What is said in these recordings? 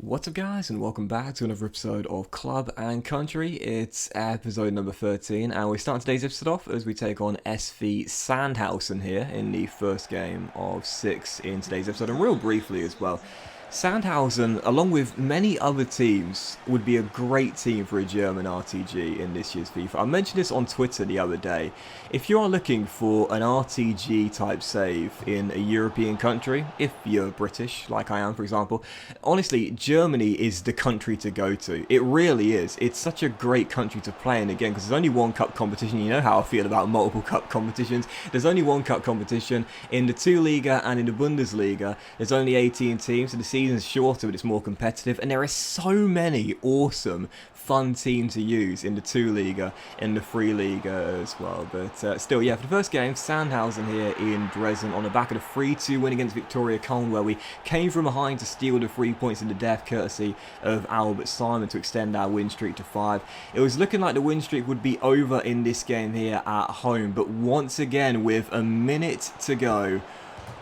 What's up guys, and welcome back to another episode of Club and Country. It's episode number 13 and we're starting today's episode off as we take on SV Sandhausen here in the first game of 6 in today's episode, and real briefly as well. Sandhausen, along with many other teams, would be a great team for a German RTG in this year's FIFA. I mentioned this on Twitter the other day. If you are looking for an RTG type save in a European country, if you're British, like I am for example, honestly, Germany is the country to go to. It really is. It's such a great country to play in again, because there's only one cup competition. You know how I feel about multiple cup competitions. There's only one cup competition in the 2 Liga and in the Bundesliga. There's only 18 teams, so the season's shorter but it's more competitive, and there are so many awesome fun teams to use in the 2 Liga, in the 3 Liga as well. But still, yeah, for the first game, Sandhausen here in Dresden on the back of a 3-2 win against Victoria Köln, where we came from behind to steal the 3 points in the death courtesy of Albert Simon to extend our win streak to 5. It was looking like the win streak would be over in this game here at home, but once again with a minute to go,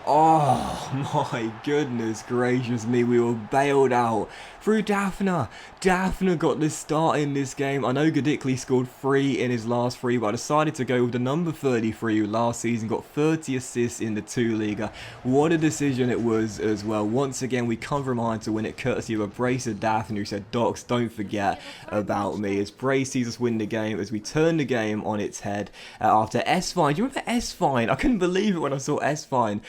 oh my goodness gracious me, we were bailed out through Daphne. Daphne got the start in this game. I know Gadikli scored 3 in his last 3, but I decided to go with the number 33 who last season got 30 assists in the 2 Liga. What a decision it was as well. Once again, we come from behind to win it courtesy of a brace of Daphne who said, "Docs, don't forget about me." As Brace sees us win the game, as we turn the game on its head after S-Fine. Do you remember S-Fine? I couldn't believe it when I saw S-Fine.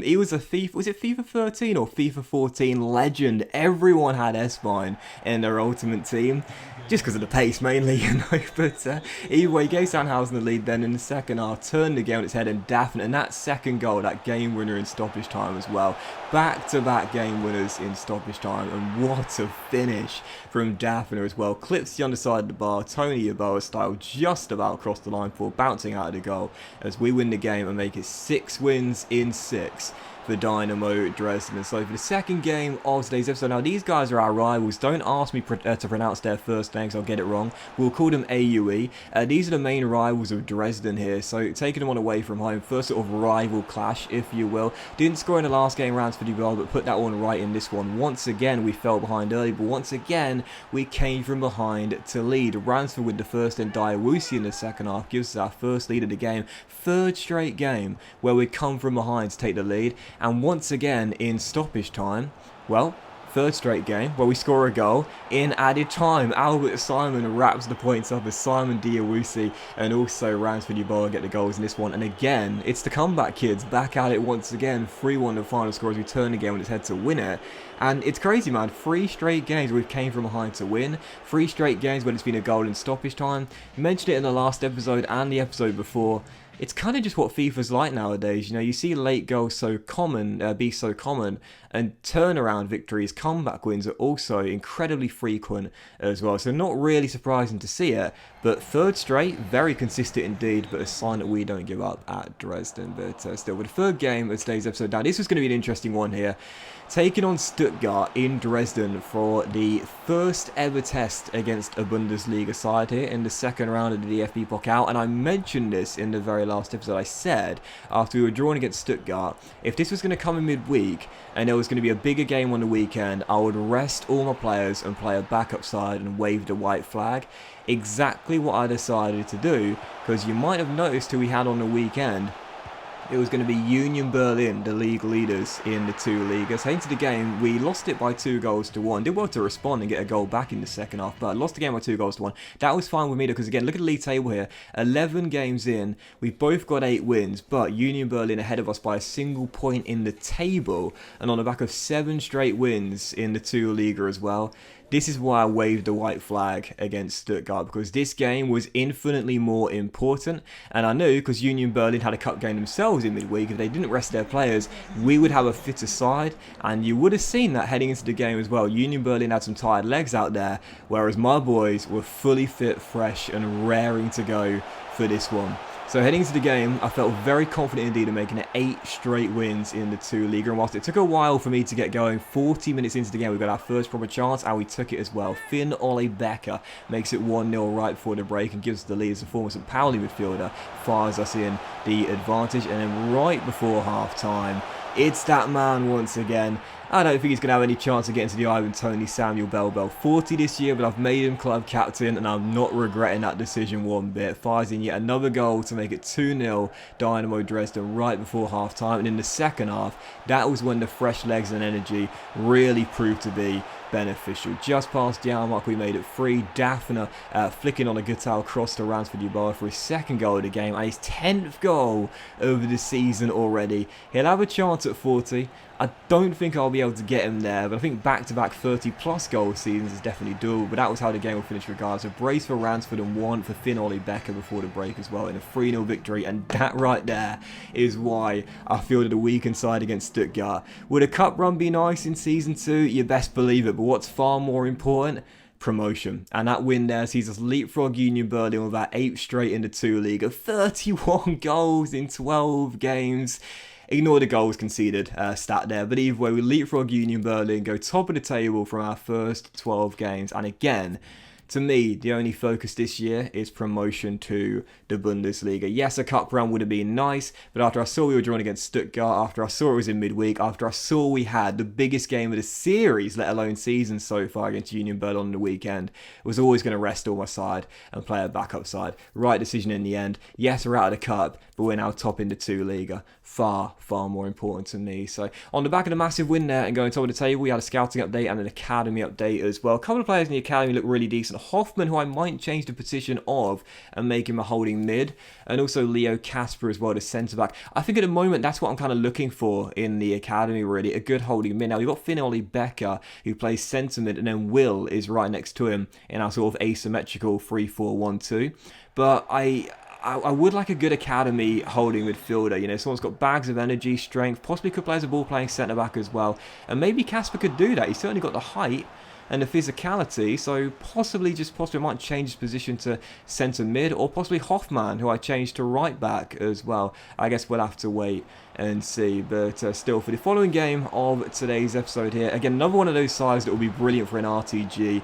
He was a FIFA, was it FIFA 13 or FIFA 14 legend? Everyone had S-Fine in their ultimate team, just because of the pace mainly, you know. But either way, gave Sandhausen the lead then in the second half, turned the game on its head, and Daphne, and that second goal, that game winner in stoppage time as well. Back-to-back game winners in stoppage time, and what a finish from Daphne as well. Clips the underside of the bar, Tony Yeboah style, just about crossed the line for bouncing out of the goal as we win the game and make it 6 wins in 6 for Dynamo Dresden. And so for the second game of today's episode, now these guys are our rivals. Don't ask me to pronounce their first names, I'll get it wrong. We'll call them AUE. These are the main rivals of Dresden here, so taking them on away from home, first sort of rival clash, if you will. Didn't score in the last game rounds for Duval, but put that one right in this one. Once again, we fell behind early, but once again, we came from behind to lead. Ransford with the first and Diawusi in the second half gives us our first lead of the game. Third straight game where we come from behind to take the lead. And once again in stoppage time, well, third straight game where we score a goal in added time. Albert Simon wraps the points up as Simon Diawusi and also Ransford Yeboah get the goals in this one. And again, it's the comeback kids back at it once again. 3-1 the final score as we turn the game on its head to win it. And it's crazy, man. 3 straight games where we came from behind to win. 3 straight games when it's been a goal in stoppage time. Mentioned it in the last episode and the episode before. It's kind of just what FIFA's like nowadays. You know, you see late goals so common, be so common, and turnaround victories, comeback wins are also incredibly frequent as well. So not really surprising to see it, but third straight, very consistent indeed, but a sign that we don't give up at Dresden. But still, with the third game of today's episode, now this was going to be an interesting one here. Taking on Stuttgart in Dresden for the first ever test against a Bundesliga side here in the second round of the DFB Pokal. And I mentioned this in the very last episode. I said, after we were drawn against Stuttgart, if this was going to come in midweek and there was going to be a bigger game on the weekend, I would rest all my players and play a backup side and wave the white flag. Exactly what I decided to do, because you might have noticed who we had on the weekend. It was going to be Union Berlin, the league leaders in the 2 Ligas. Heading to the game, we lost it by 2-1. Did well to respond and get a goal back in the second half, but lost the game by 2-1. That was fine with me, because again, look at the league table here. 11 games in, we've both got 8 wins, but Union Berlin ahead of us by a single point in the table, and on the back of 7 straight wins in the 2 Liga as well. This is why I waved the white flag against Stuttgart, because this game was infinitely more important, and I knew, because Union Berlin had a cup game themselves in midweek, if they didn't rest their players, we would have a fitter side, and you would have seen that heading into the game as well. Union Berlin had some tired legs out there, whereas my boys were fully fit, fresh, and raring to go for this one. So heading into the game, I felt very confident indeed in making it 8 straight wins in the 2 Liga. And whilst it took a while for me to get going, 40 minutes into the game, we got our first proper chance, and we took it as well. Finn Ole Becker makes it 1-0 right before the break and gives us the lead as the former St. Pauli midfielder fires us in the advantage. And then right before half-time, it's that man once again, I don't think he's going to have any chance of getting to the Ivan Toney Samuel Bell 40 this year, but I've made him club captain, and I'm not regretting that decision one bit. Fires in yet another goal to make it 2-0 Dynamo Dresden right before half-time, and in the second half, that was when the fresh legs and energy really proved to be beneficial. Just past the hour mark, we made it 3. Daphne flicking on a guitar cross to Ransford Yeboah for his second goal of the game, and his 10th goal over the season already. He'll have a chance at 40. I don't think I'll be able to get him there, but I think back-to-back 30-plus goal seasons is definitely doable, but that was how the game will finish regardless. A brace for Ransford and 1 for Finn Ollie Becker before the break as well in a 3-0 victory, and that right there is why I fielded a weakened side against Stuttgart. Would a cup run be nice in Season 2? You best believe it, but what's far more important? Promotion. And that win there sees us leapfrog Union Berlin with our 8th straight in the 2 League of 31 goals in 12 games. Ignore the goals conceded stat there, but either way, we leapfrog Union Berlin, go top of the table from our first 12 games, and again, to me, the only focus this year is promotion to the Bundesliga. Yes, a cup run would have been nice, but after I saw we were drawn against Stuttgart, after I saw it was in midweek, after I saw we had the biggest game of the series, let alone season so far against Union Berlin on the weekend, I was always going to rest on my side and play a backup side. Right decision in the end. Yes, we're out of the cup, but we're now top in the 2 Liga. Far more important to me. So on the back of the massive win there and going top of the table, we had a scouting update and an academy update as well. A couple of players in the academy look really decent. Hoffman, who I might change the position of and make him a holding mid, and also Leo Kasper as well, the centre back. I think at the moment that's what I'm kind of looking for in the academy, really, a good holding mid. Now we've got Finn Ollie Becker, who plays centre mid, and then Will is right next to him in our sort of asymmetrical 3-4-1-2. But I would like a good academy holding midfielder, you know, someone's got bags of energy, strength, possibly could play as a ball-playing centre-back as well. And maybe Kasper could do that. He's certainly got the height and the physicality, so possibly might change his position to centre mid, or possibly Hoffman, who I changed to right back as well. I guess we'll have to wait and see, but still, for the following game of today's episode here, again, another one of those sides that will be brilliant for an RTG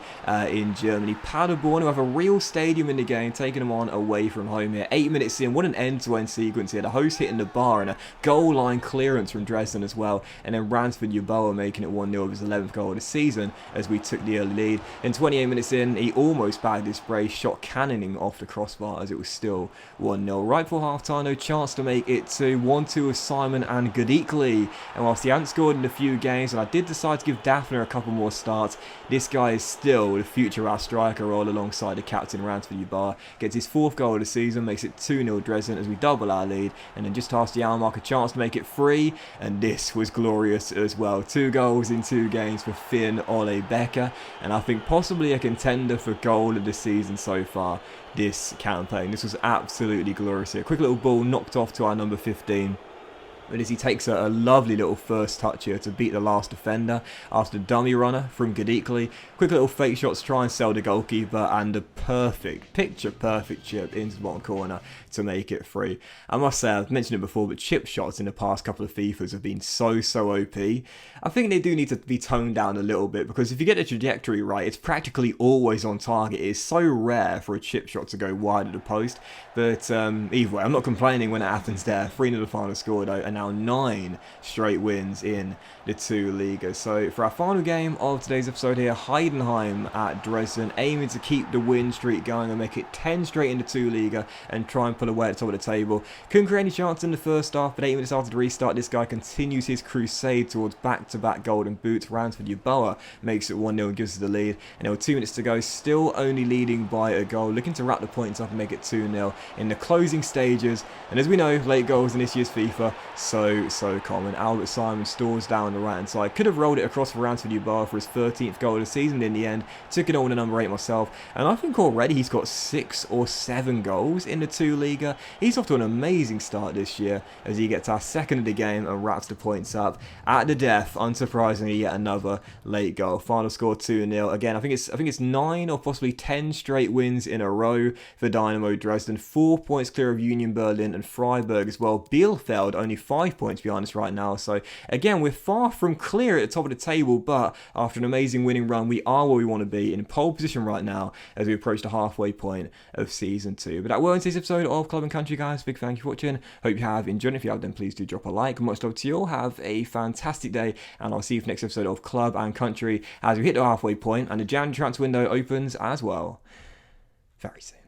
in Germany. Paderborn, who have a real stadium in the game, taking them on away from home here. 8 minutes in, what an end-to-end sequence here. The host hitting the bar and a goal line clearance from Dresden as well, and then Ransford Yeboah making it 1-0 with his 11th goal of the season as we took the early lead. And 28 minutes in, he almost bagged his brace, shot cannoning off the crossbar as it was still 1-0. Right before half-time, no chance to make it to 1-2 with Simon and Goodikli. And whilst he hadn't scored in a few games, and I did decide to give Daphne a couple more starts, this guy is still the future of our striker role alongside the captain Ransford Yeboah. Gets his 4th goal of the season, makes it 2-0 Dresden as we double our lead, and then just past the hour mark, a chance to make it 3, and this was glorious as well. 2 goals in 2 games for Finn Ollie Becker, and I think possibly a contender for goal of the season so far this campaign. This was absolutely glorious here. Quick little ball knocked off to our number 15. And as he takes a lovely little first touch here to beat the last defender after the dummy runner from Goodikli. Quick little fake shots, try and sell the goalkeeper, and a picture-perfect chip into the bottom corner to make it 3. I must say, I've mentioned it before, but chip shots in the past couple of FIFAs have been so OP. I think they do need to be toned down a little bit, because if you get the trajectory right, it's practically always on target. It is so rare for a chip shot to go wide of the post. But either way, I'm not complaining when it happens there. 3-0 the final score though, and now 9 straight wins in the 2 Liga. So for our final game of today's episode here, Heidenheim at Dresden, aiming to keep the win streak going and make it 10 straight in the 2 Liga and try and pull away at the top of the table. Couldn't create any chance in the first half, but 8 minutes after the restart, this guy continues his crusade towards back-to-back golden boots. Ransford Yeboah makes it 1-0 and gives us the lead. And there were 2 minutes to go, still only leading by a goal, looking to wrap the points up and make it 2-0 in the closing stages. And as we know, late goals in this year's FIFA, so common. Albert Simon stores down the right hand side, could have rolled it across for Ransford Yeboah for his 13th goal of the season in the end. Took it on to number 8 myself, and I think already he's got 6 or 7 goals in the 2 Liga. He's off to an amazing start this year as he gets our second of the game and wraps the points up at the death. Unsurprisingly, yet another late goal. Final score 2-0. Again, I think it's 9 or possibly 10 straight wins in a row for Dynamo Dresden. 4 points clear of Union Berlin and Freiburg as well. Bielefeld only 5 5 points behind us right now. So again, we're far from clear at the top of the table, but after an amazing winning run, we are where we want to be, in pole position right now as we approach the halfway point of Season 2. But that will end today's episode of Club and Country, guys. Big thank you for watching. Hope you have enjoyed it. If you have, then please do drop a like. Much love to you all. Have a fantastic day, and I'll see you for the next episode of Club and Country as we hit the halfway point and the January transfer window opens as well very soon.